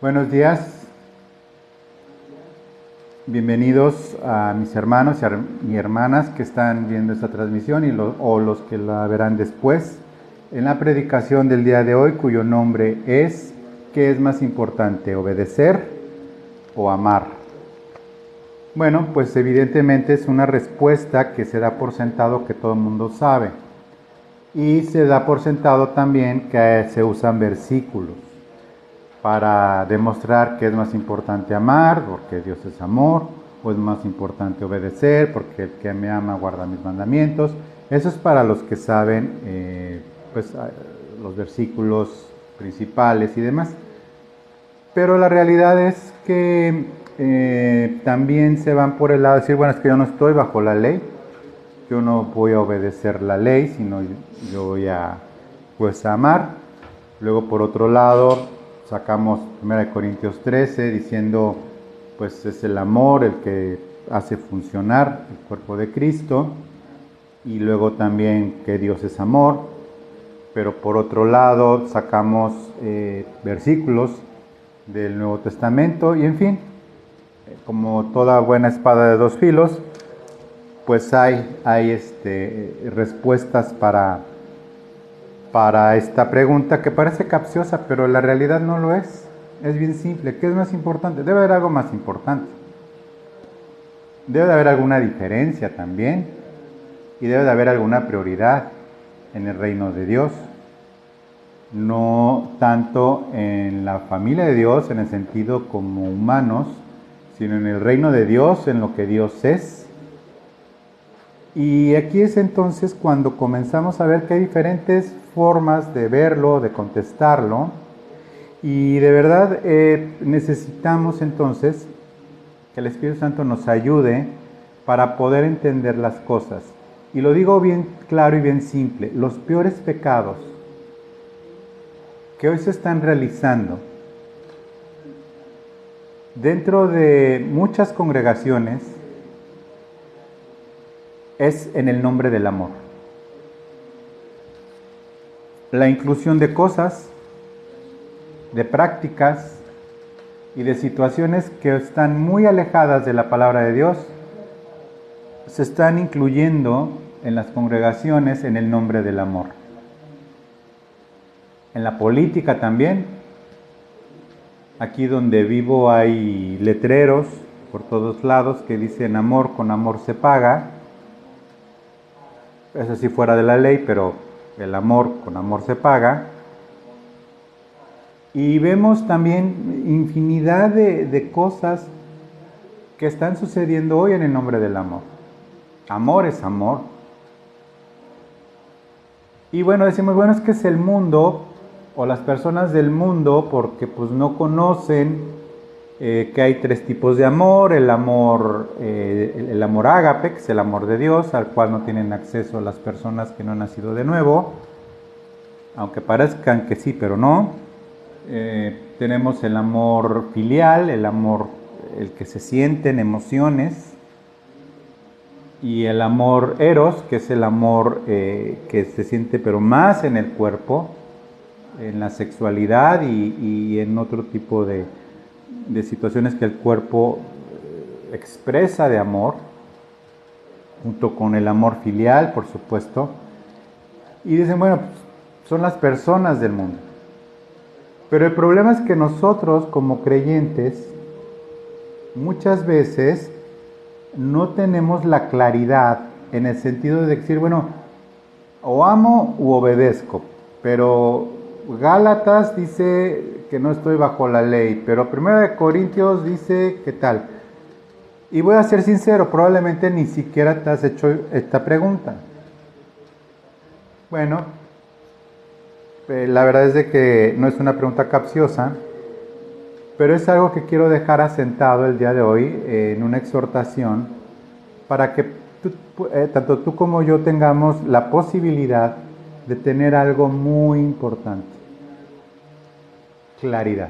Buenos días, bienvenidos a mis hermanos y hermanas que están viendo esta transmisión o los que la verán después en la predicación del día de hoy, cuyo nombre es ¿qué es más importante, obedecer o amar? Bueno, pues evidentemente es una respuesta que se da por sentado que todo el mundo sabe, y se da por sentado también que se usan versículos para demostrar que es más importante amar, porque Dios es amor, o es más importante obedecer, porque el que me ama guarda mis mandamientos. Eso es para los que saben los versículos principales y demás. Pero la realidad es que también se van por el lado de decir, bueno, es que yo no estoy bajo la ley, yo no voy a obedecer la ley, sino yo voy a amar. Luego, por otro lado, sacamos 1 Corintios 13 diciendo, pues es el amor el que hace funcionar el cuerpo de Cristo, y luego también que Dios es amor. Pero por otro lado sacamos versículos del Nuevo Testamento, y en fin, como toda buena espada de dos filos, pues hay respuestas para esta pregunta que parece capciosa, pero la realidad no lo es. Es bien simple. ¿Qué es más importante? Debe haber algo más importante. Debe de haber alguna diferencia también, y debe de haber alguna prioridad en el reino de Dios. No tanto en la familia de Dios en el sentido como humanos, sino en el reino de Dios, en lo que Dios es. Y aquí es entonces cuando comenzamos a ver que hay diferentes formas de verlo, de contestarlo, y de verdad necesitamos entonces que el Espíritu Santo nos ayude para poder entender las cosas. Y lo digo bien claro y bien simple: los peores pecados que hoy se están realizando dentro de muchas congregaciones es en el nombre del amor. La inclusión de cosas, de prácticas y de situaciones que están muy alejadas de la palabra de Dios, se están incluyendo en las congregaciones en el nombre del amor. En la política también. Aquí donde vivo hay letreros por todos lados que dicen amor con amor se paga. Eso sí, fuera de la ley, pero el amor con amor se paga. Y vemos también infinidad de cosas que están sucediendo hoy en el nombre del amor. Amor es amor. Y bueno, decimos, bueno, es que es el mundo o las personas del mundo, porque pues no conocen que hay tres tipos de amor: el amor ágape, que es el amor de Dios, al cual no tienen acceso las personas que no han nacido de nuevo, aunque parezcan que sí, pero no. Tenemos el amor filial, el amor, el que se sienten emociones, y el amor eros, que es el amor que se siente pero más en el cuerpo, en la sexualidad y en otro tipo de situaciones que el cuerpo expresa de amor, junto con el amor filial, por supuesto. Y dicen, bueno, pues son las personas del mundo. Pero el problema es que nosotros, como creyentes, muchas veces no tenemos la claridad en el sentido de decir, bueno, o amo u obedezco. Pero Gálatas dice que no estoy bajo la ley, pero 1 Corintios dice que tal. Y voy a ser sincero, probablemente ni siquiera te has hecho esta pregunta. Bueno, la verdad es de que no es una pregunta capciosa, pero es algo que quiero dejar asentado el día de hoy en una exhortación para que tanto tú como yo tengamos la posibilidad de tener algo muy importante: claridad.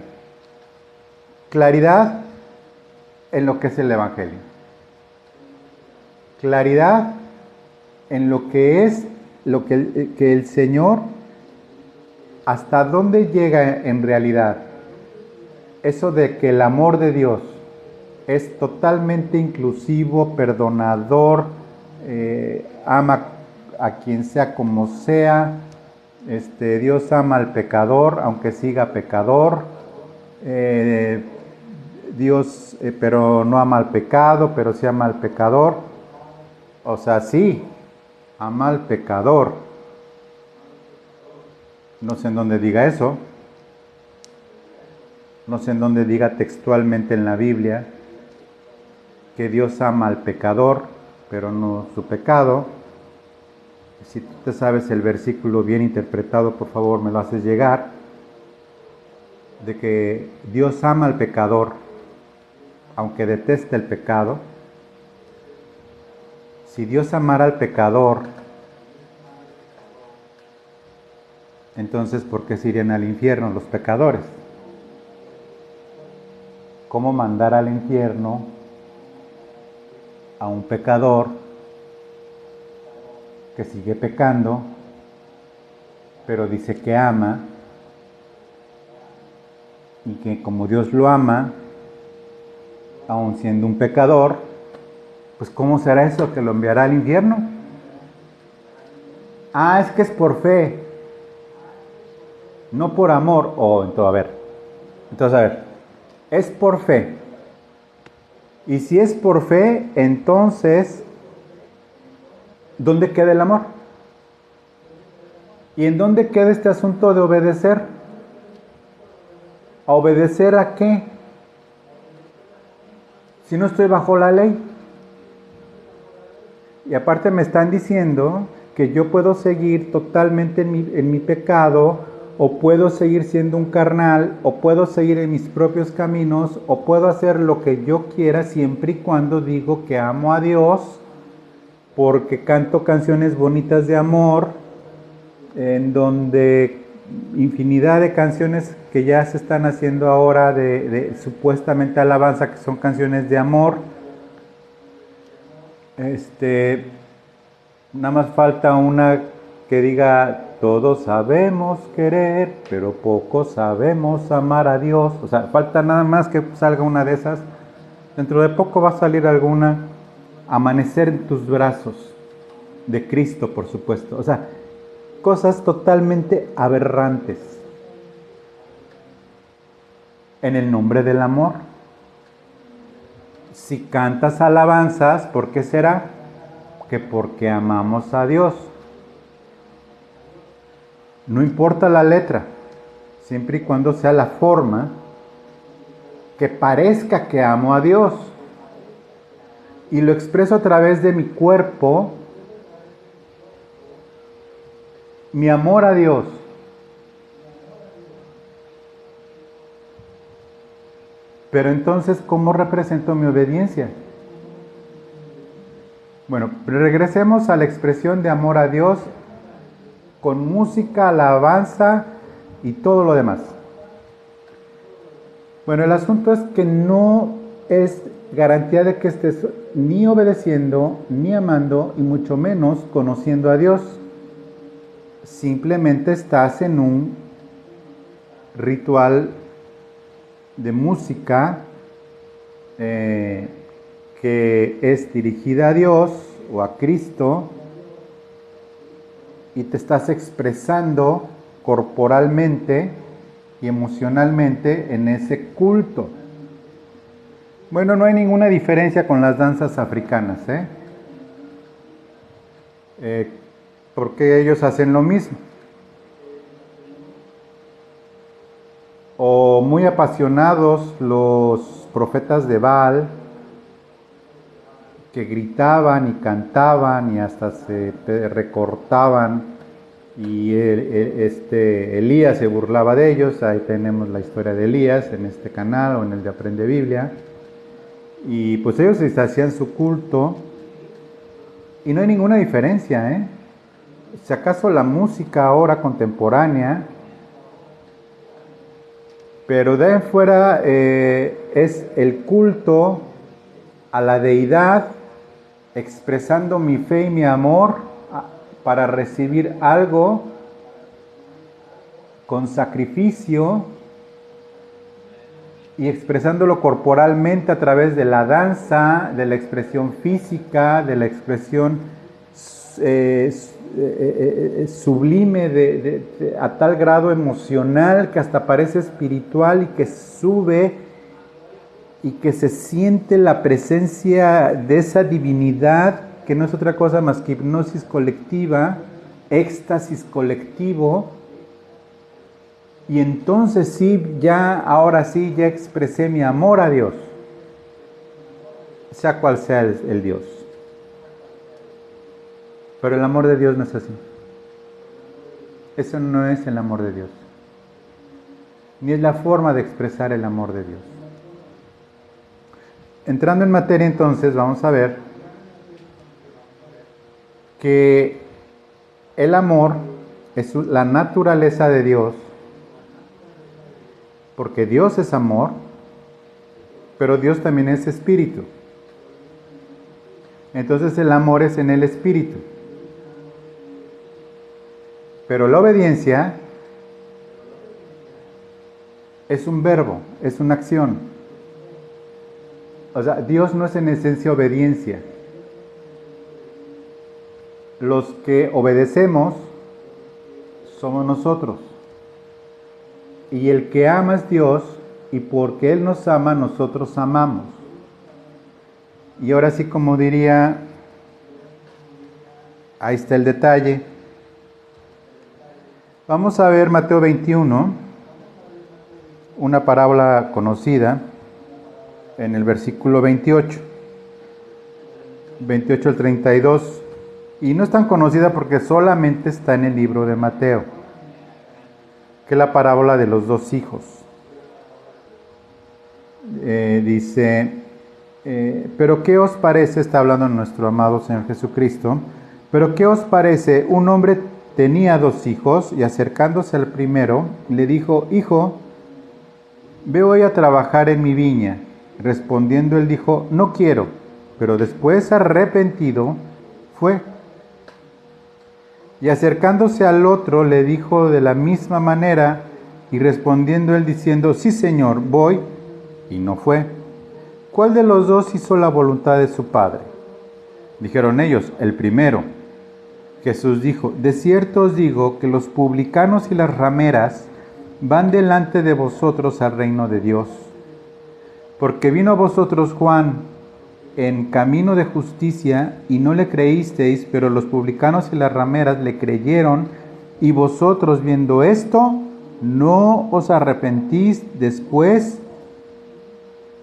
Claridad en lo que es el Evangelio. Claridad en lo que es que el Señor, hasta dónde llega en realidad eso de que el amor de Dios es totalmente inclusivo, perdonador, ama a quien sea como sea, Dios ama al pecador, aunque siga pecador, Dios, pero no ama al pecado, pero sí ama al pecador. O sea, sí, ama al pecador. No sé en dónde diga eso. No sé en dónde diga textualmente en la Biblia que Dios ama al pecador, pero no su pecado. Si tú te sabes el versículo bien interpretado, por favor me lo haces llegar, de que Dios ama al pecador, aunque deteste el pecado. Si Dios amara al pecador, entonces ¿por qué se irían al infierno los pecadores? ¿Cómo mandar al infierno a un pecador que sigue pecando, pero dice que ama, y que como Dios lo ama, aun siendo un pecador, pues ¿cómo será eso que lo enviará al infierno? Ah, es que es por fe, no por amor. Entonces, a ver, es por fe. Y si es por fe, entonces, ¿dónde queda el amor? ¿Y en dónde queda este asunto de obedecer? ¿A obedecer a qué? Si no estoy bajo la ley. Y aparte me están diciendo que yo puedo seguir totalmente en mi pecado, o puedo seguir siendo un carnal, o puedo seguir en mis propios caminos, o puedo hacer lo que yo quiera siempre y cuando digo que amo a Dios, porque canto canciones bonitas de amor, en donde infinidad de canciones que ya se están haciendo ahora de supuestamente alabanza, que son canciones de amor. Nada más falta una que diga: todos sabemos querer, pero poco sabemos amar a Dios. O sea, falta nada más que salga una de esas. Dentro de poco va a salir alguna: amanecer en tus brazos, de Cristo, por supuesto. O sea, cosas totalmente aberrantes en el nombre del amor. Si cantas alabanzas, ¿por qué será? Que porque amamos a Dios. No importa la letra, siempre y cuando sea la forma que parezca que amo a Dios. Y lo expreso a través de mi cuerpo, mi amor a Dios. Pero entonces, ¿cómo represento mi obediencia? Bueno, regresemos a la expresión de amor a Dios con música, alabanza y todo lo demás. Bueno, el asunto es que no es garantía de que estés ni obedeciendo, ni amando, y mucho menos conociendo a Dios. Simplemente estás en un ritual de música que es dirigida a Dios o a Cristo, y te estás expresando corporalmente y emocionalmente en ese culto. Bueno, no hay ninguna diferencia con las danzas africanas, porque ellos hacen lo mismo. O muy apasionados los profetas de Baal, que gritaban y cantaban y hasta se recortaban, y Elías se burlaba de ellos. Ahí tenemos la historia de Elías en este canal o en el de Aprende Biblia. Y pues ellos hacían su culto y no hay ninguna diferencia, Si acaso la música ahora contemporánea, pero de ahí en fuera es el culto a la deidad, expresando mi fe y mi amor para recibir algo con sacrificio, y expresándolo corporalmente a través de la danza, de la expresión física, de la expresión sublime a tal grado emocional que hasta parece espiritual y que sube y que se siente la presencia de esa divinidad que no es otra cosa más que hipnosis colectiva, éxtasis colectivo. Y entonces sí, ahora sí, ya expresé mi amor a Dios, sea cual sea el Dios. Pero el amor de Dios no es así. Eso no es el amor de Dios. Ni es la forma de expresar el amor de Dios. Entrando en materia entonces, vamos a ver que el amor es la naturaleza de Dios, porque Dios es amor, pero Dios también es espíritu. Entonces el amor es en el espíritu. Pero la obediencia es un verbo, es una acción. O sea, Dios no es en esencia obediencia. Los que obedecemos somos nosotros. Y el que ama es Dios, y porque Él nos ama, nosotros amamos. Y ahora sí, como diría, ahí está el detalle. Vamos a ver Mateo 21, una parábola conocida, en el versículo 28 al 32. Y no es tan conocida porque solamente está en el libro de Mateo, que es la parábola de los dos hijos. Dice, pero ¿qué os parece? Está hablando nuestro amado Señor Jesucristo. Pero ¿qué os parece? Un hombre tenía dos hijos y acercándose al primero, le dijo, hijo, ve hoy a trabajar en mi viña. Respondiendo él dijo, no quiero, pero después arrepentido fue. Y acercándose al otro le dijo de la misma manera, y respondiendo él diciendo, sí Señor, voy, y no fue. ¿Cuál de los dos hizo la voluntad de su padre? Dijeron ellos, el primero. Jesús dijo, de cierto os digo que los publicanos y las rameras van delante de vosotros al reino de Dios. Porque vino a vosotros Juan en camino de justicia y no le creísteis, pero los publicanos y las rameras le creyeron, y vosotros viendo esto, no os arrepentís después,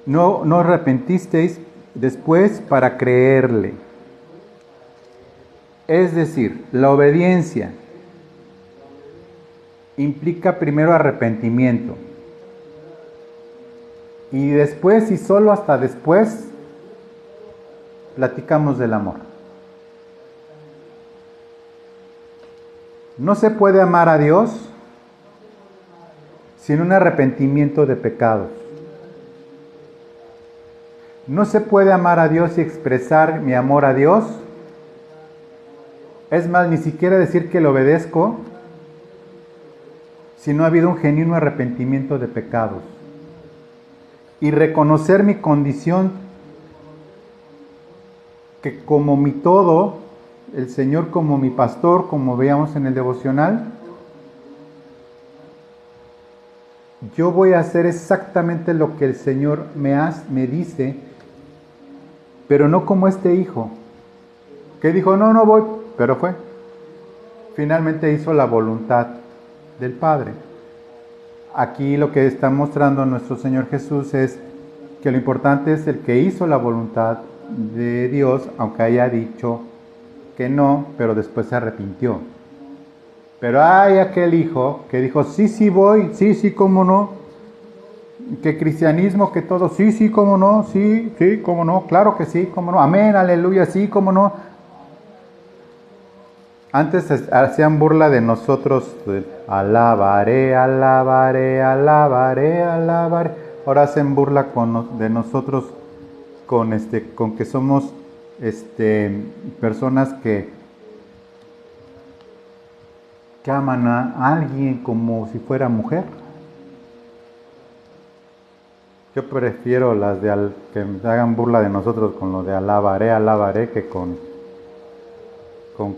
no arrepentisteis después para creerle. Es decir, la obediencia implica primero arrepentimiento. Y después, y solo hasta después, platicamos del amor. No se puede amar a Dios sin un arrepentimiento de pecados. No se puede amar a Dios y expresar mi amor a Dios. Es más, ni siquiera decir que le obedezco si no ha habido un genuino arrepentimiento de pecados. Y reconocer mi condición, que como mi todo, el Señor como mi pastor, como veíamos en el devocional, yo voy a hacer exactamente lo que el Señor me dice, pero no como este hijo, que dijo, no voy, pero fue. Finalmente hizo la voluntad del Padre. Aquí lo que está mostrando nuestro Señor Jesús es que lo importante es el que hizo la voluntad de Dios, aunque haya dicho que no, pero después se arrepintió. Pero hay aquel hijo que dijo, sí voy, sí, cómo no, que cristianismo, que todo, sí, cómo no, sí, cómo no, claro que sí, cómo no, amén, aleluya, sí, cómo no. Antes hacían burla de nosotros, alabaré. Ahora hacen burla de nosotros con que somos personas que aman a alguien como si fuera mujer. Yo prefiero las de que me hagan burla de nosotros con lo de alabaré, que con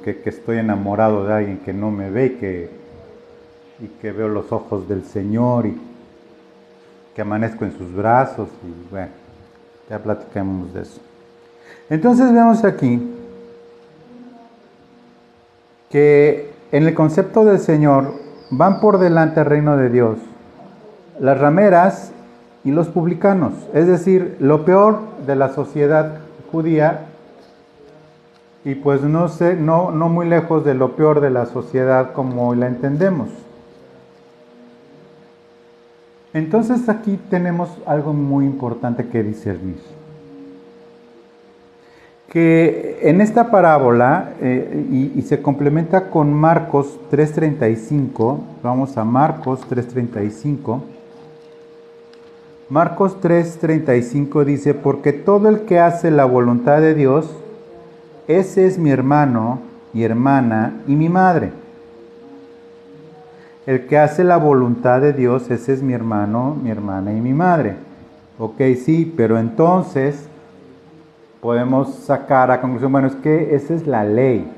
que estoy enamorado de alguien que no me ve y que veo los ojos del Señor y que amanezco en sus brazos y bueno, ya platicamos de eso. Entonces vemos aquí que en el concepto del Señor van por delante al reino de Dios las rameras y los publicanos, es decir, lo peor de la sociedad judía y pues no muy lejos de lo peor de la sociedad como hoy la entendemos. Entonces aquí tenemos algo muy importante que discernir. Que en esta parábola, y se complementa con Marcos 3:35, vamos a Marcos 3:35. Marcos 3:35 dice, porque todo el que hace la voluntad de Dios, ese es mi hermano, mi hermana y mi madre. El que hace la voluntad de Dios, ese es mi hermano, mi hermana y mi madre. Ok, sí, pero entonces podemos sacar a conclusión, bueno, es que esa es la ley.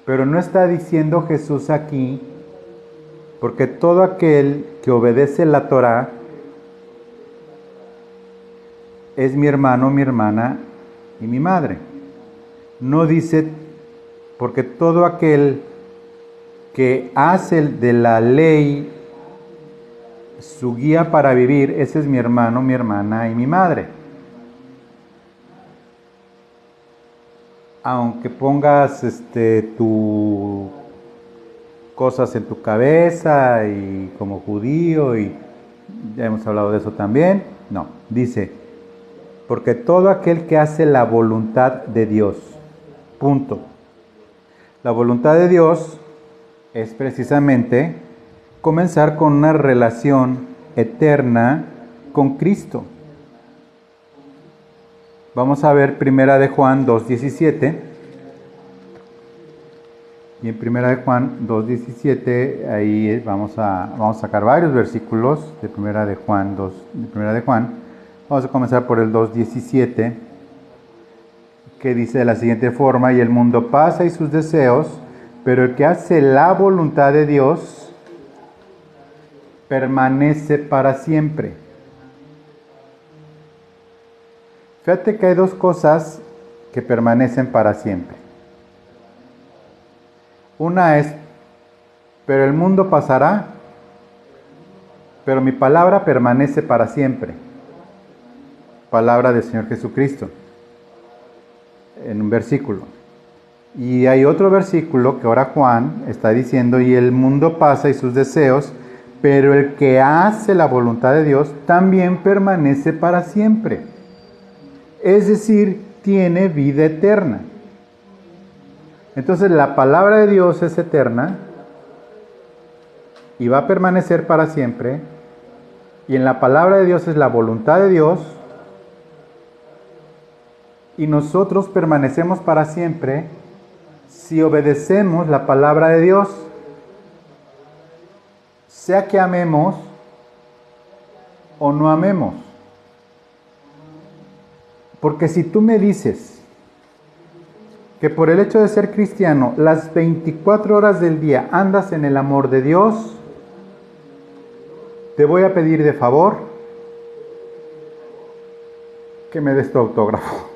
Pero no está diciendo Jesús aquí, porque todo aquel que obedece la Torá es mi hermano, mi hermana y mi madre. No dice, porque todo aquel que hace de la ley su guía para vivir, ese es mi hermano, mi hermana y mi madre. Aunque pongas tu cosas en tu cabeza y como judío, y ya hemos hablado de eso también, no, dice, porque todo aquel que hace la voluntad de Dios, punto. La voluntad de Dios es precisamente comenzar con una relación eterna con Cristo. Vamos a ver Primera de Juan 2:17. Y en Primera de Juan 2:17, ahí vamos a sacar varios versículos de Primera de Juan 2, de Primera de Juan. Vamos a comenzar por el 2:17, que dice de la siguiente forma, y el mundo pasa y sus deseos, pero el que hace la voluntad de Dios permanece para siempre. Fíjate que hay dos cosas que permanecen para siempre. Una es, pero el mundo pasará, pero mi palabra permanece para siempre. Palabra del Señor Jesucristo, en un versículo. Y hay otro versículo que ahora Juan está diciendo, y el mundo pasa y sus deseos, pero el que hace la voluntad de Dios también permanece para siempre. Es decir, tiene vida eterna. Entonces la palabra de Dios es eterna y va a permanecer para siempre. Y en la palabra de Dios es la voluntad de Dios. Y nosotros permanecemos para siempre si obedecemos la palabra de Dios. Sea que amemos o no amemos. Porque si tú me dices que por el hecho de ser cristiano, las 24 horas del día andas en el amor de Dios, te voy a pedir de favor que me des tu autógrafo.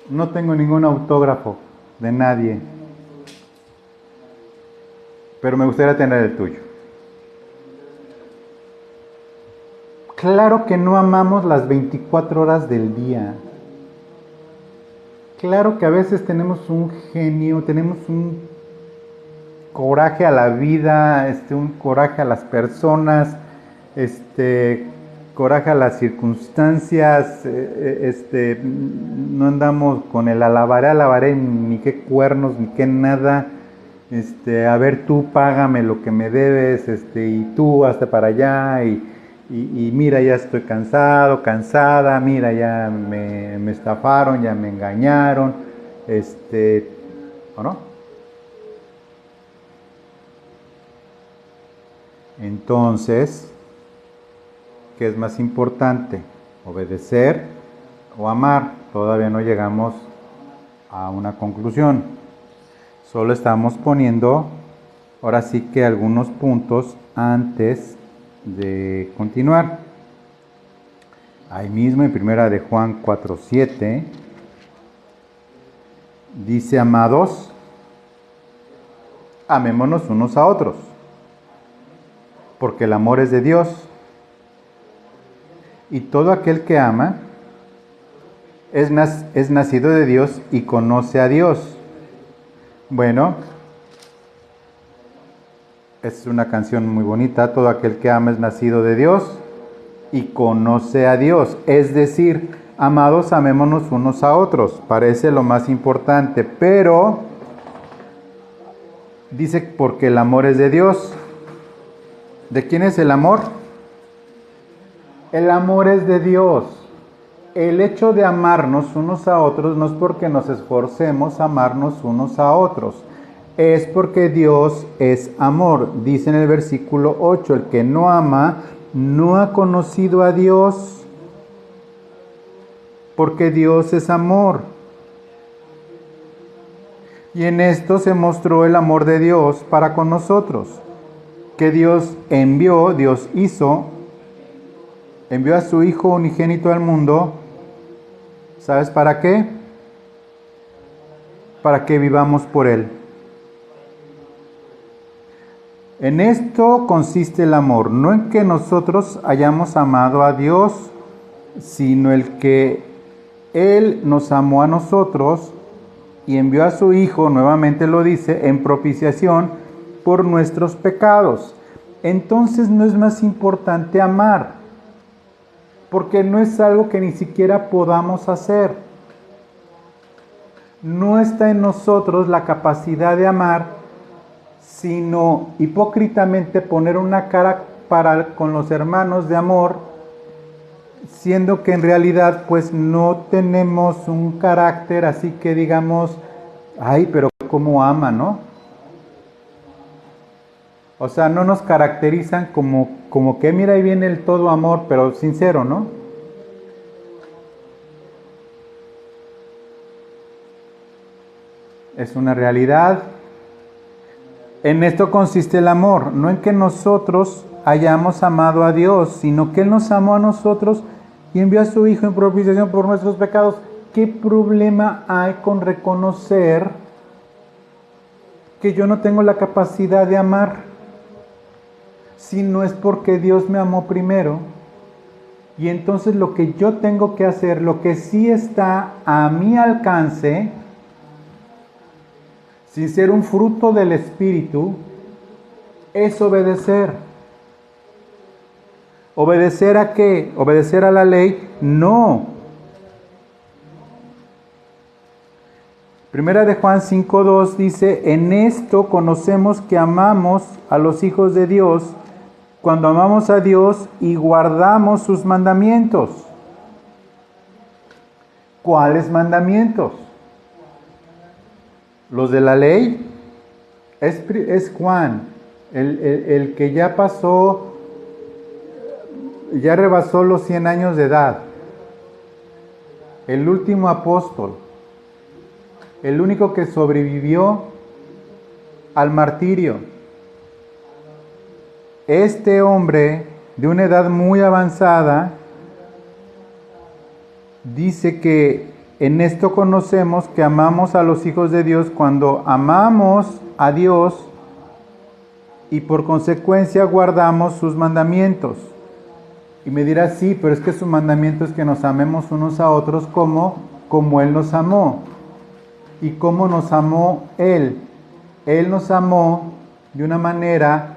No tengo ningún autógrafo de nadie, pero me gustaría tener el tuyo. Claro que no amamos las 24 horas del día. Claro que a veces tenemos un genio, tenemos un coraje a la vida, un coraje a las personas, coraje a las circunstancias, no andamos con el alabaré, ni qué cuernos, ni qué nada, a ver tú págame lo que me debes, y tú hazte para allá, y mira ya estoy cansado, cansada, mira ya me estafaron, ya me engañaron, ¿o no? Entonces, ¿qué es más importante? ¿Obedecer o amar? Todavía no llegamos a una conclusión. Solo estamos poniendo, ahora sí que algunos puntos antes de continuar. Ahí mismo en primera de Juan 4:7 dice: amados, amémonos unos a otros, porque el amor es de Dios, y todo aquel que ama es nacido de Dios y conoce a Dios. Bueno, es una canción muy bonita. Todo aquel que ama es nacido de Dios y conoce a Dios. Es decir, amados, amémonos unos a otros. Parece lo más importante, pero dice porque el amor es de Dios. ¿De quién es el amor? El amor es de Dios. El hecho de amarnos unos a otros no es porque nos esforcemos a amarnos unos a otros. Es porque Dios es amor. Dice en el versículo 8, el que no ama no ha conocido a Dios, porque Dios es amor. Y en esto se mostró el amor de Dios para con nosotros, que Dios envió a su Hijo unigénito al mundo. ¿Sabes para qué? Para que vivamos por Él. En esto consiste el amor, no en que nosotros hayamos amado a Dios, sino el que Él nos amó a nosotros y envió a su Hijo, nuevamente lo dice, en propiciación por nuestros pecados. Entonces no es más importante amar, porque no es algo que ni siquiera podamos hacer. No está en nosotros la capacidad de amar, sino hipócritamente poner una cara con los hermanos de amor, siendo que en realidad pues no tenemos un carácter así que digamos, ay, pero cómo ama, ¿no? O sea, no nos caracterizan como que mira ahí viene el todo amor, pero sincero, ¿no? Es una realidad. En esto consiste el amor, no en que nosotros hayamos amado a Dios, sino que Él nos amó a nosotros y envió a su Hijo en propiciación por nuestros pecados. ¿Qué problema hay con reconocer que yo no tengo la capacidad de amar? Si no es porque Dios me amó primero. Y entonces lo que yo tengo que hacer, lo que sí está a mi alcance, sin ser un fruto del Espíritu, es obedecer. ¿Obedecer a qué? ¿Obedecer a la ley? No. Primera de Juan 5:2 dice: en esto conocemos que amamos a los hijos de Dios, cuando amamos a Dios y guardamos sus mandamientos. ¿Cuáles mandamientos? Los de la ley. Es Juan, el que ya pasó, ya rebasó los 100 años de edad. El último apóstol. El único que sobrevivió al martirio. Este hombre, de una edad muy avanzada, dice que en esto conocemos que amamos a los hijos de Dios cuando amamos a Dios y por consecuencia guardamos sus mandamientos. Y me dirá, sí, pero es que su mandamiento es que nos amemos unos a otros como Él nos amó. ¿Y cómo nos amó Él? Él nos amó de una manera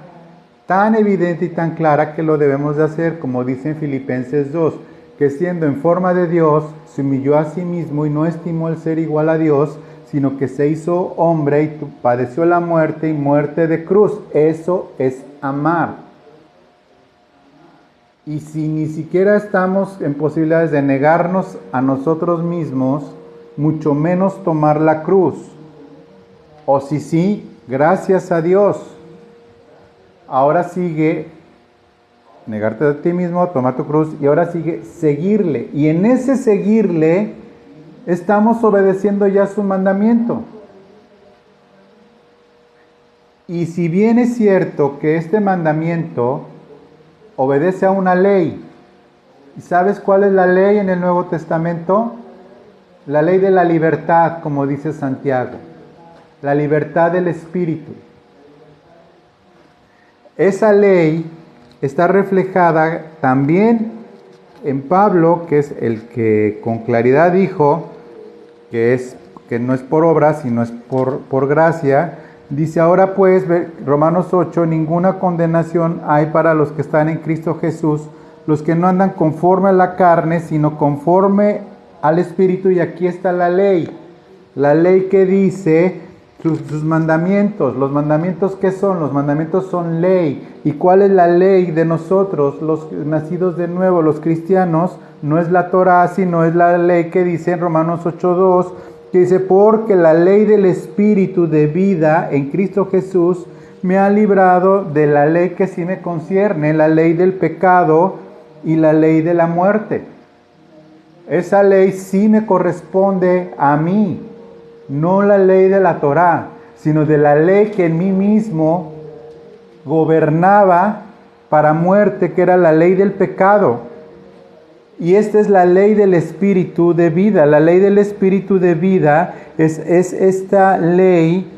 tan evidente y tan clara que lo debemos de hacer, como dice en Filipenses 2, que siendo en forma de Dios, se humilló a sí mismo y no estimó el ser igual a Dios, sino que se hizo hombre y padeció la muerte y muerte de cruz. Eso es amar. Y si ni siquiera estamos en posibilidades de negarnos a nosotros mismos, mucho menos tomar la cruz. O si sí, gracias a Dios. Ahora sigue negarte a ti mismo, tomar tu cruz y ahora sigue seguirle. Y en ese seguirle estamos obedeciendo ya su mandamiento. Y si bien es cierto que este mandamiento obedece a una ley, ¿y sabes cuál es la ley en el Nuevo Testamento? La ley de la libertad, como dice Santiago, la libertad del espíritu. Esa ley está reflejada también en Pablo, que es el que con claridad dijo que no es por obra, sino es por gracia. Dice ahora pues, Romanos 8, ninguna condenación hay para los que están en Cristo Jesús, los que no andan conforme a la carne, sino conforme al Espíritu. Y aquí está la ley que dice sus mandamientos. Los mandamientos, ¿qué son? Los mandamientos son ley. ¿Y cuál es la ley de nosotros, los nacidos de nuevo, los cristianos? No es la Torá, sino es la ley que dice en Romanos 8:2, que dice, porque la ley del Espíritu de vida en Cristo Jesús me ha librado de la ley que sí me concierne, la ley del pecado y la ley de la muerte. Esa ley sí me corresponde a mí, no la ley de la Torá, sino de la ley que en mí mismo gobernaba para muerte, que era la ley del pecado. Y esta es la ley del Espíritu de vida. La ley del Espíritu de vida es esta ley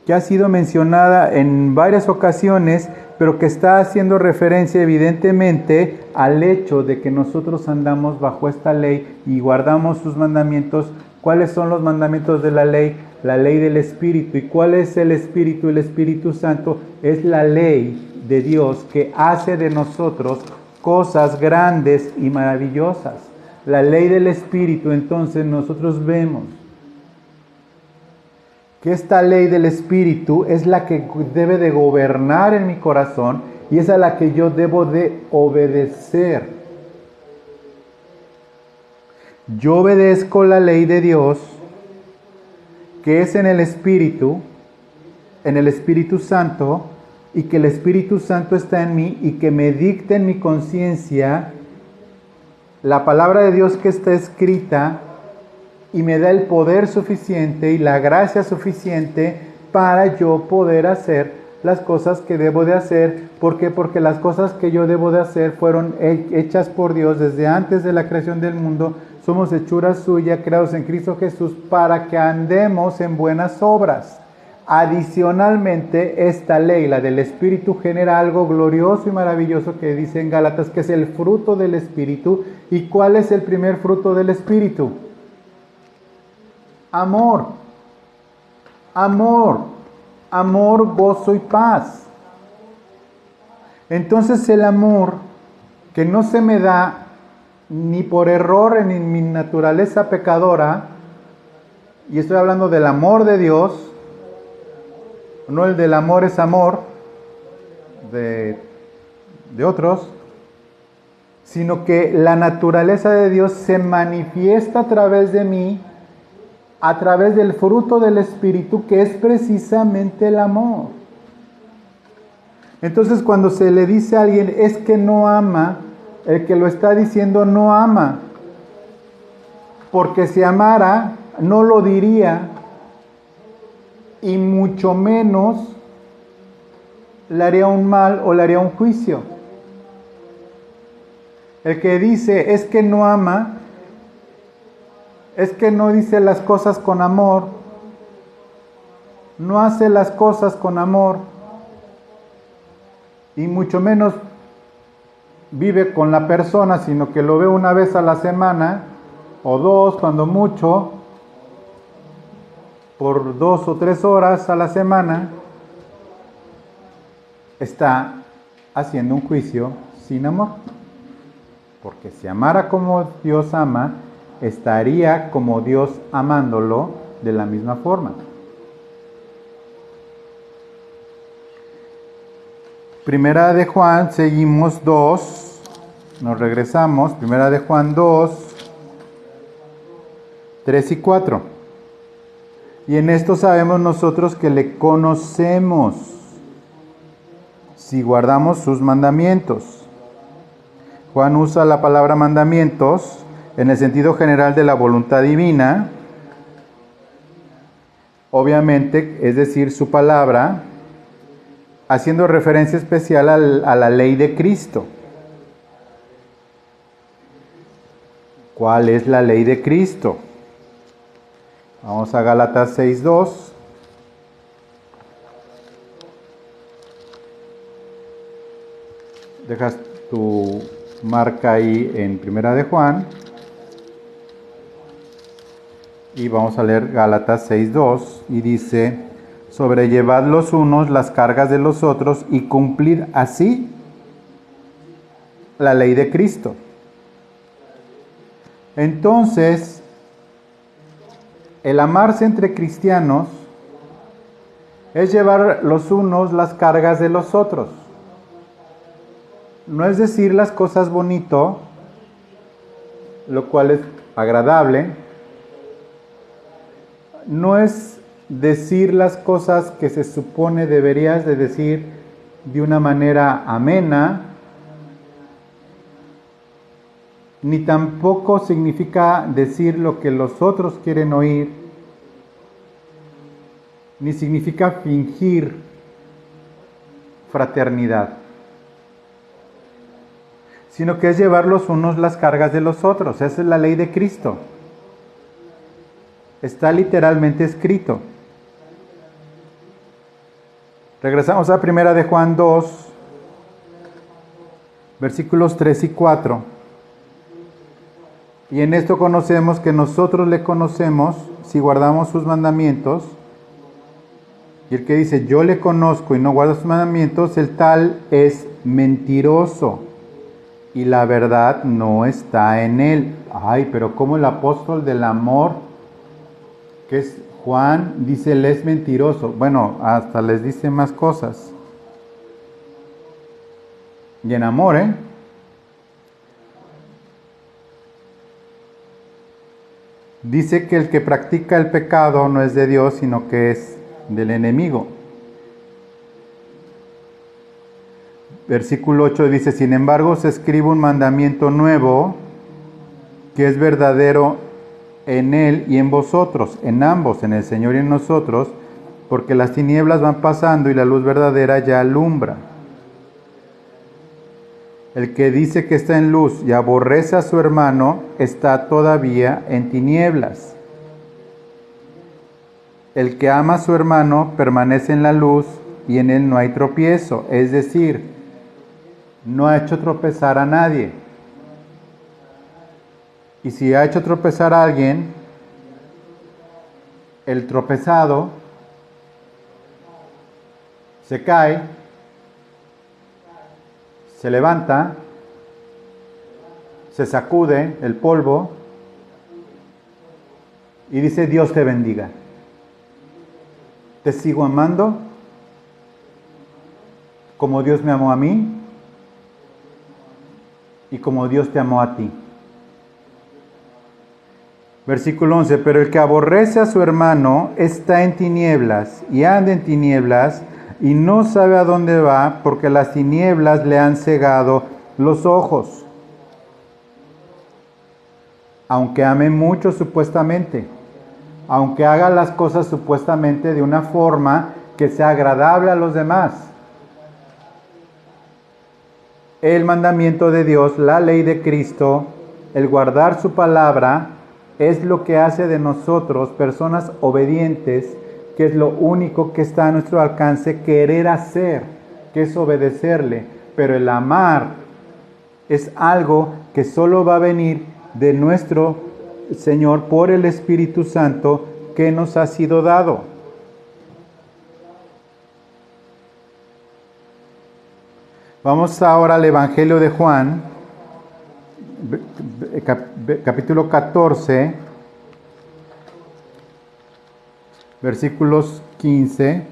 que ha sido mencionada en varias ocasiones, pero que está haciendo referencia evidentemente al hecho de que nosotros andamos bajo esta ley y guardamos sus mandamientos. ¿Cuáles son los mandamientos de la ley? La ley del Espíritu. ¿Y cuál es el Espíritu? El Espíritu Santo es la ley de Dios que hace de nosotros cosas grandes y maravillosas. La ley del Espíritu, entonces nosotros vemos que esta ley del Espíritu es la que debe de gobernar en mi corazón y es a la que yo debo de obedecer. Yo obedezco la ley de Dios, que es en el Espíritu Santo, y que el Espíritu Santo está en mí y que me dicta en mi conciencia la palabra de Dios que está escrita y me da el poder suficiente y la gracia suficiente para yo poder hacer las cosas que debo de hacer. ¿Por qué? Porque las cosas que yo debo de hacer fueron hechas por Dios desde antes de la creación del mundo. Somos hechura suya, creados en Cristo Jesús, para que andemos en buenas obras. Adicionalmente, esta ley, la del Espíritu, genera algo glorioso y maravilloso que dice en Gálatas, que es el fruto del Espíritu. ¿Y cuál es el primer fruto del Espíritu? Amor. Amor. Amor, gozo y paz. Entonces el amor, que no se me da ni por error en mi naturaleza pecadora, y estoy hablando del amor de Dios, no el del amor es amor de otros, sino que la naturaleza de Dios se manifiesta a través de mí, a través del fruto del Espíritu, que es precisamente el amor. Entonces, cuando se le dice a alguien es que no ama, el que lo está diciendo no ama, porque si amara no lo diría, y mucho menos le haría un mal o le haría un juicio. El que dice es que no ama, es que no dice las cosas con amor, no hace las cosas con amor, y mucho menos vive con la persona, sino que lo ve una vez a la semana, o dos, cuando mucho, por 2 o 3 horas a la semana, está haciendo un juicio sin amor. Porque si amara como Dios ama, estaría como Dios amándolo de la misma forma. Primera de Juan, seguimos 2, nos regresamos, Primera de Juan 2, 3 y 4. Y en esto sabemos nosotros que le conocemos, si guardamos sus mandamientos. Juan usa la palabra mandamientos en el sentido general de la voluntad divina, obviamente, es decir, su palabra, haciendo referencia especial a la ley de Cristo. ¿Cuál es la ley de Cristo? Vamos a Gálatas 6:2. Dejas tu marca ahí en Primera de Juan. Y vamos a leer Gálatas 6:2. Y dice: sobrellevad los unos las cargas de los otros y cumplid así la ley de Cristo. Entonces, el amarse entre cristianos es llevar los unos las cargas de los otros. No es decir las cosas bonito, lo cual es agradable. No es decir las cosas que se supone deberías de decir de una manera amena, ni tampoco significa decir lo que los otros quieren oír, ni significa fingir fraternidad, sino que es llevar los unos las cargas de los otros. Esa es la ley de Cristo. Está literalmente escrito. Regresamos a 1 de Juan 2, versículos 3 y 4. Y en esto conocemos que nosotros le conocemos si guardamos sus mandamientos. Y el que dice, yo le conozco y no guarda sus mandamientos, el tal es mentiroso. Y la verdad no está en él. Ay, pero como el apóstol del amor, que es Juan, dice, él es mentiroso. Bueno, hasta les dice más cosas. Y en amor, dice que el que practica el pecado no es de Dios, sino que es del enemigo. Versículo 8 dice, sin embargo, os escribo un mandamiento nuevo, que es verdadero en él y en vosotros, en ambos, en el Señor y en nosotros, porque las tinieblas van pasando y la luz verdadera ya alumbra. El que dice que está en luz y aborrece a su hermano, está todavía en tinieblas. El que ama a su hermano permanece en la luz y en él no hay tropiezo, es decir, no ha hecho tropezar a nadie. Y si ha hecho tropezar a alguien, el tropezado se cae, se levanta, se sacude el polvo y dice, Dios te bendiga. Te sigo amando como Dios me amó a mí y como Dios te amó a ti. Versículo 11, pero el que aborrece a su hermano está en tinieblas y anda en tinieblas y no sabe a dónde va porque las tinieblas le han cegado los ojos. Aunque ame mucho supuestamente, aunque haga las cosas supuestamente de una forma que sea agradable a los demás. El mandamiento de Dios, la ley de Cristo, el guardar su palabra, es lo que hace de nosotros personas obedientes, que es lo único que está a nuestro alcance querer hacer, que es obedecerle. Pero el amar es algo que solo va a venir de nuestro Señor por el Espíritu Santo que nos ha sido dado. Vamos ahora al Evangelio de Juan, capítulo 14, versículos 15.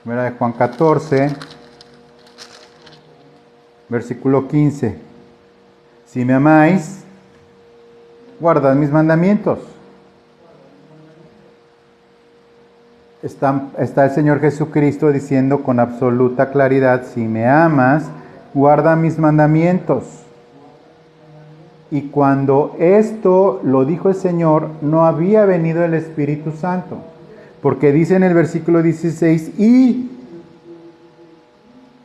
Primera de Juan 14, versículo 15. Si me amáis, guardad mis mandamientos. Está el Señor Jesucristo diciendo con absoluta claridad, si me amas, guarda mis mandamientos. Y cuando esto lo dijo el Señor, no había venido el Espíritu Santo. Porque dice en el versículo 16, y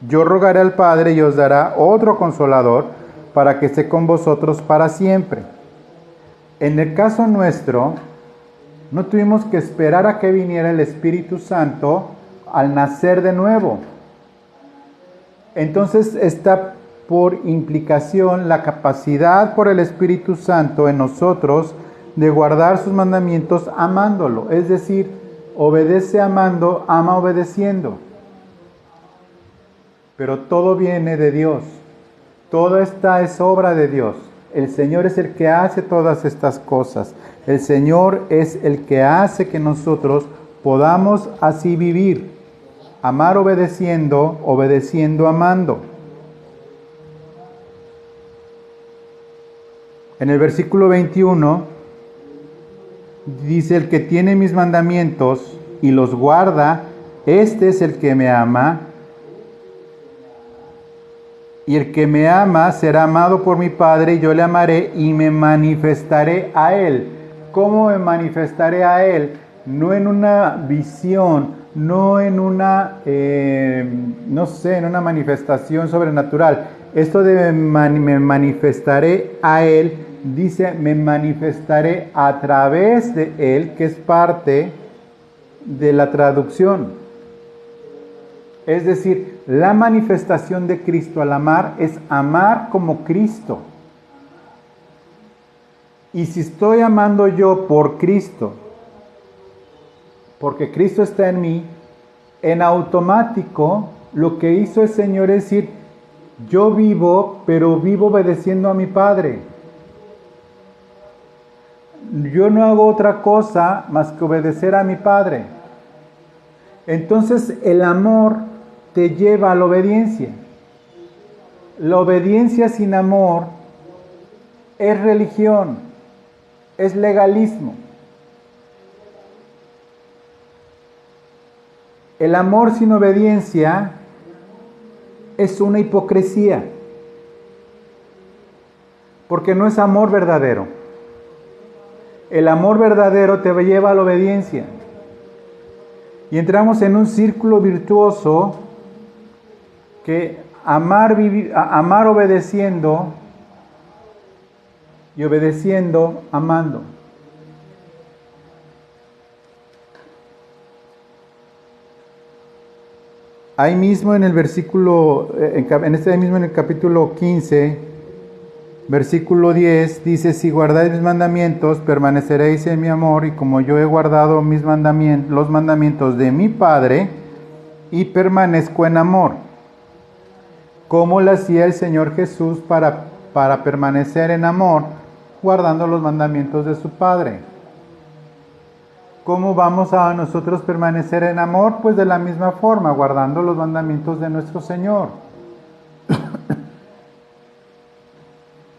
yo rogaré al Padre y os dará otro consolador para que esté con vosotros para siempre. En el caso nuestro, no tuvimos que esperar a que viniera el Espíritu Santo al nacer de nuevo. Entonces está por implicación la capacidad por el Espíritu Santo en nosotros de guardar sus mandamientos amándolo. Es decir, obedece amando, ama obedeciendo. Pero todo viene de Dios. Todo esta es obra de Dios. El Señor es el que hace todas estas cosas. El Señor es el que hace que nosotros podamos así vivir. Amar obedeciendo, obedeciendo amando. En el versículo 21 dice, el que tiene mis mandamientos y los guarda, este es el que me ama. Y el que me ama será amado por mi Padre, y yo le amaré y me manifestaré a él. ¿Cómo me manifestaré a él? No en una visión, no en una, en una manifestación sobrenatural. Esto de me manifestaré a él, dice, me manifestaré a través de él, que es parte de la traducción. Es decir, la manifestación de Cristo al amar es amar como Cristo. Y si estoy amando yo por Cristo, porque Cristo está en mí, en automático lo que hizo el Señor es decir, yo vivo, pero vivo obedeciendo a mi Padre. Yo no hago otra cosa más que obedecer a mi Padre. Entonces el amor te lleva a la obediencia. La obediencia sin amor es religión, es legalismo. El amor sin obediencia es una hipocresía, porque no es amor verdadero. El amor verdadero te lleva a la obediencia. Y entramos en un círculo virtuoso que amar obedeciendo y obedeciendo amando. Ahí mismo en el versículo, en el capítulo 15, versículo 10, dice, si guardáis mis mandamientos, permaneceréis en mi amor, y como yo he guardado los mandamientos de mi Padre, y permanezco en amor. ¿Cómo lo hacía el Señor Jesús para permanecer en amor? Guardando los mandamientos de su Padre. ¿Cómo vamos a nosotros permanecer en amor? Pues de la misma forma, guardando los mandamientos de nuestro Señor.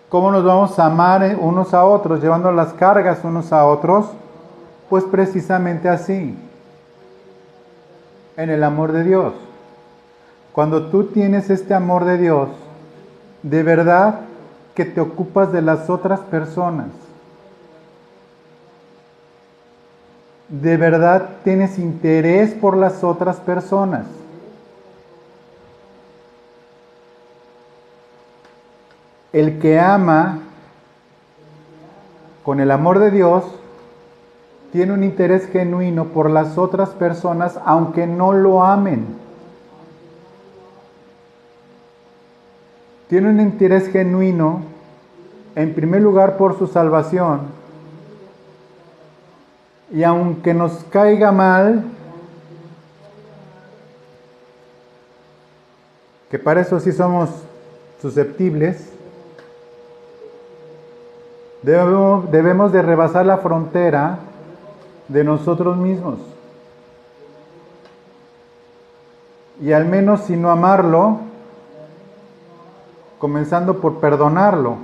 ¿Cómo nos vamos a amar unos a otros, llevando las cargas unos a otros? Pues precisamente así, en el amor de Dios. Cuando tú tienes este amor de Dios, de verdad que te ocupas de las otras personas. De verdad tienes interés por las otras personas. El que ama con el amor de Dios tiene un interés genuino por las otras personas, aunque no lo amen. Tiene un interés genuino, en primer lugar, por su salvación. Y aunque nos caiga mal, que para eso sí somos susceptibles, debemos de rebasar la frontera de nosotros mismos. Y al menos si no amarlo, comenzando por perdonarlo.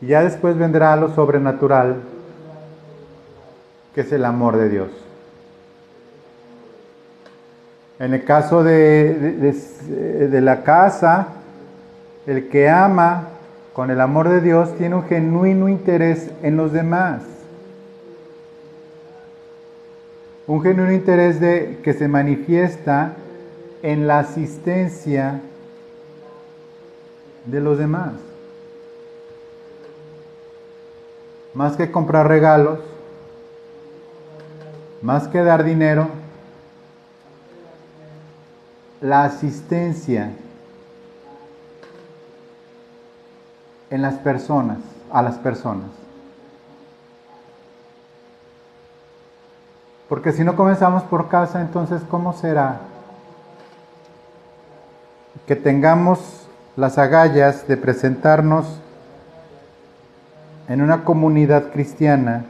Y ya después vendrá lo sobrenatural que es el amor de Dios. En el caso de la casa, el que ama con el amor de Dios tiene un genuino interés en los demás. Un genuino interés que se manifiesta en la asistencia de los demás. Más que comprar regalos, más que dar dinero, la asistencia en las personas, a las personas. Porque si no comenzamos por casa, entonces ¿cómo será que tengamos las agallas de presentarnos en una comunidad cristiana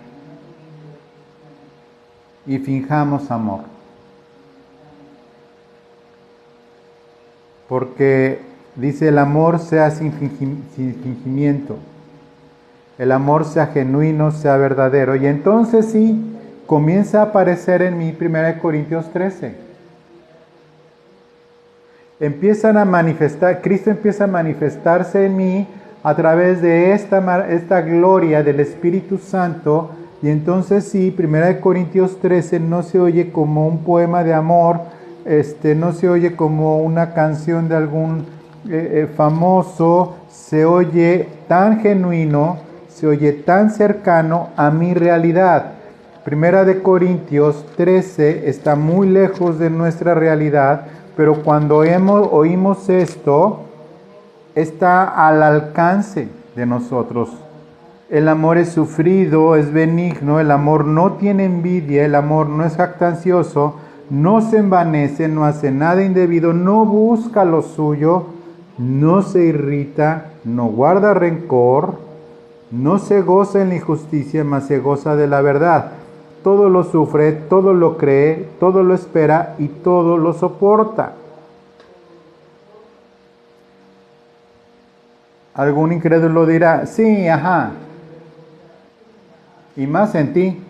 y finjamos amor? Porque dice, el amor sea sin fingimiento, el amor sea genuino, sea verdadero. Y entonces sí, comienza a aparecer en mí 1 Corintios 13. Empiezan a manifestar, Cristo empieza a manifestarse en mí a través de esta gloria del Espíritu Santo. Y entonces sí, 1 Corintios 13 no se oye como un poema de amor, no se oye como una canción de algún famoso, se oye tan genuino, se oye tan cercano a mi realidad. 1 Corintios 13 está muy lejos de nuestra realidad, pero cuando oímos esto, está al alcance de nosotros. El amor es sufrido, es benigno, el amor no tiene envidia, el amor no es jactancioso, no se envanece, no hace nada indebido, no busca lo suyo, no se irrita, no guarda rencor, no se goza en la injusticia, mas se goza de la verdad. Todo lo sufre, todo lo cree, todo lo espera y todo lo soporta. Algún incrédulo dirá, sí, ajá, y más en ti.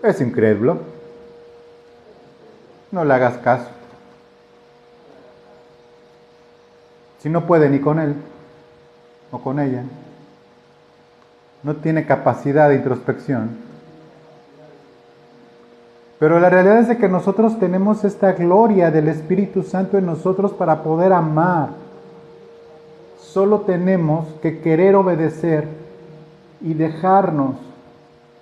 Es incrédulo. No le hagas caso. Si no puede ni con él o con ella, no tiene capacidad de introspección. Pero la realidad es de que nosotros tenemos esta gloria del Espíritu Santo en nosotros para poder amar. Solo tenemos que querer obedecer y dejarnos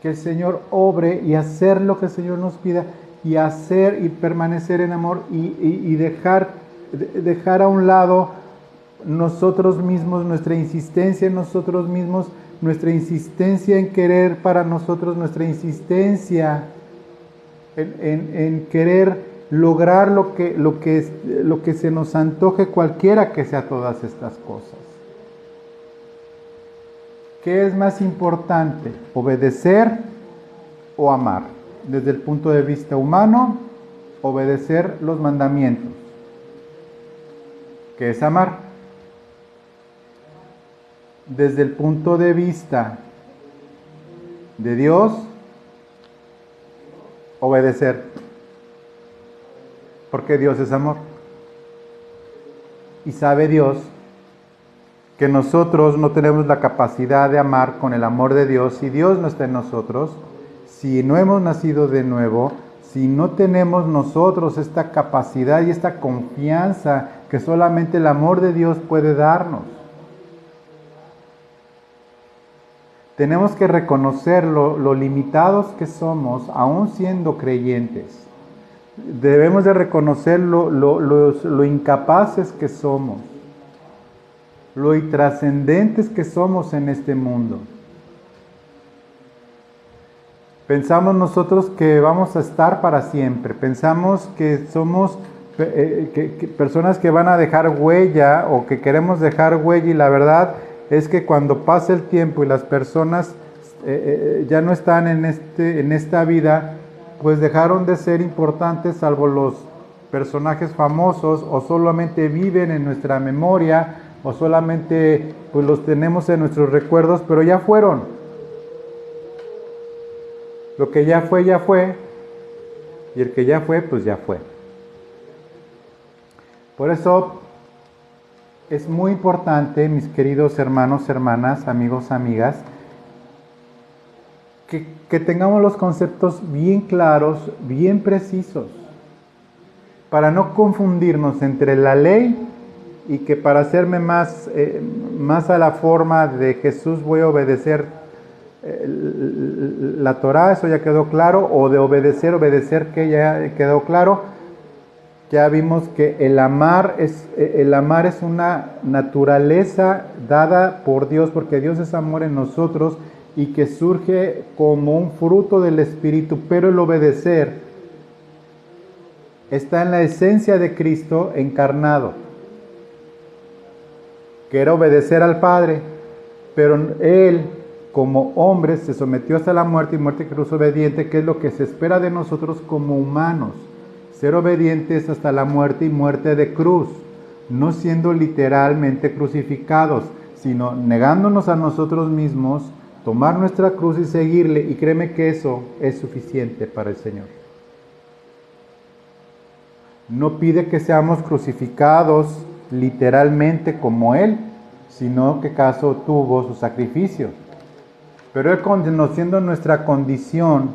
que el Señor obre y hacer lo que el Señor nos pida y hacer y permanecer en amor y dejar a un lado nosotros mismos, nuestra insistencia en nosotros mismos, nuestra insistencia en querer para nosotros, nuestra insistencia en querer lograr lo que se nos antoje, cualquiera que sea todas estas cosas. ¿Qué es más importante? ¿Obedecer o amar? Desde el punto de vista humano, obedecer los mandamientos. ¿Qué es amar? Desde el punto de vista de Dios, obedecer. Porque Dios es amor. Y sabe Dios que nosotros no tenemos la capacidad de amar con el amor de Dios si Dios no está en nosotros, si no hemos nacido de nuevo, si no tenemos nosotros esta capacidad y esta confianza que solamente el amor de Dios puede darnos. Tenemos que reconocer lo limitados que somos, aún siendo creyentes. Debemos de reconocer lo incapaces que somos, lo intrascendentes que somos en este mundo. Pensamos nosotros que vamos a estar para siempre, pensamos que somos personas que van a dejar huella o que queremos dejar huella, y la verdad es que cuando pasa el tiempo y las personas ya no están en esta vida, pues dejaron de ser importantes, salvo los personajes famosos, o solamente viven en nuestra memoria, o solamente pues los tenemos en nuestros recuerdos, pero ya fueron. Lo que ya fue, y el que ya fue, pues ya fue. Por eso es muy importante, mis queridos hermanos, hermanas, amigos, amigas, que tengamos los conceptos bien claros, bien precisos, para no confundirnos entre la ley y que para hacerme más a la forma de Jesús voy a obedecer la Torá, eso ya quedó claro, o de obedecer que ya quedó claro. Ya vimos que el amar es una naturaleza dada por Dios, porque Dios es amor en nosotros y que surge como un fruto del Espíritu, pero el obedecer está en la esencia de Cristo encarnado, que era obedecer al Padre, pero Él como hombre se sometió hasta la muerte y muerte cruz obediente, que es lo que se espera de nosotros como humanos. Ser obedientes hasta la muerte y muerte de cruz, no siendo literalmente crucificados, sino negándonos a nosotros mismos, tomar nuestra cruz y seguirle, y créeme que eso es suficiente para el Señor. No pide que seamos crucificados literalmente como Él, sino que caso tuvo su sacrificio. Pero Él, conociendo nuestra condición,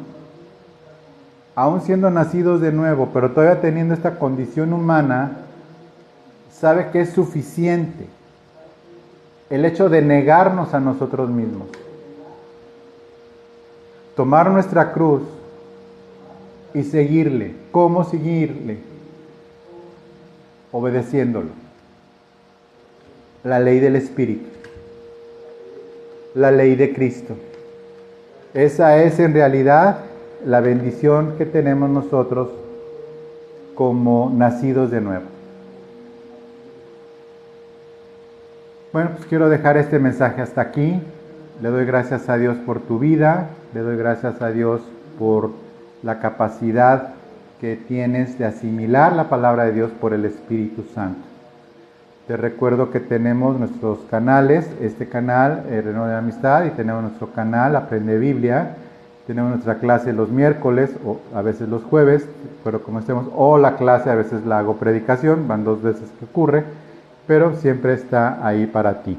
aún siendo nacidos de nuevo, pero todavía teniendo esta condición humana, sabe que es suficiente el hecho de negarnos a nosotros mismos, tomar nuestra cruz y seguirle. ¿Cómo seguirle? Obedeciéndolo. La ley del Espíritu, la ley de Cristo. Esa es en realidad la bendición que tenemos nosotros como nacidos de nuevo. Bueno, pues quiero dejar este mensaje hasta aquí. Le doy gracias a Dios por tu vida, le doy gracias a Dios por la capacidad que tienes de asimilar la palabra de Dios por el Espíritu Santo. Te recuerdo que tenemos nuestros canales, este canal, Renuevo de Amistad, y tenemos nuestro canal, Aprende Biblia. Tenemos nuestra clase los miércoles, o a veces los jueves, pero como estemos, o la clase a veces la hago predicación, van 2 veces que ocurre, pero siempre está ahí para ti.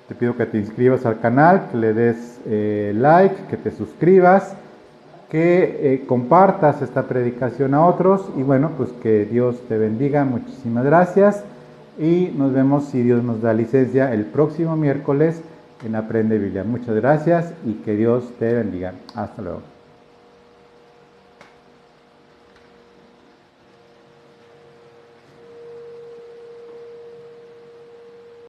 Te pido que te inscribas al canal, que le des like, que te suscribas, que compartas esta predicación a otros, y bueno, pues que Dios te bendiga. Muchísimas gracias, y nos vemos, si Dios nos da licencia, el próximo miércoles en Aprende Biblia. Muchas gracias y que Dios te bendiga. Hasta luego.